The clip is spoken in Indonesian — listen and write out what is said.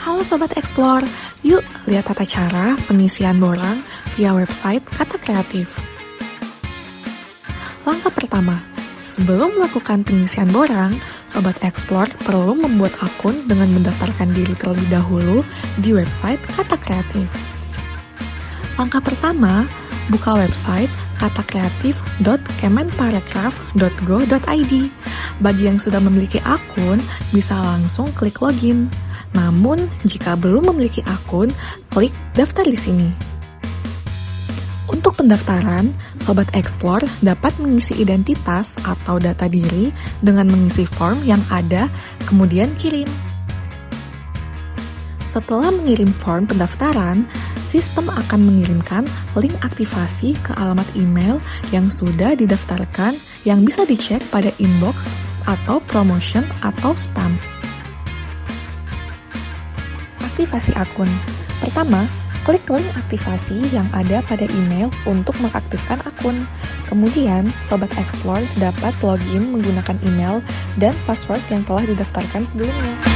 Halo Sobat Explore, yuk lihat tata cara pengisian borang via website Kata Kreatif. Langkah pertama, sebelum melakukan pengisian borang, Sobat Explore perlu membuat akun dengan mendaftarkan diri terlebih dahulu di website Kata Kreatif. Langkah pertama, buka website katakreatif.kemenparekraf.go.id. Bagi yang sudah memiliki akun, bisa langsung klik login. Namun, jika belum memiliki akun, klik daftar di sini. Untuk pendaftaran, Sobat Explore dapat mengisi identitas atau data diri dengan mengisi form yang ada, kemudian kirim. Setelah mengirim form pendaftaran, sistem akan mengirimkan link aktivasi ke alamat email yang sudah didaftarkan yang bisa dicek pada inbox atau promotion atau spam. Aktivasi akun. Pertama, klik link aktivasi yang ada pada email untuk mengaktifkan akun. Kemudian, Sobat Explore dapat login menggunakan email dan password yang telah didaftarkan sebelumnya.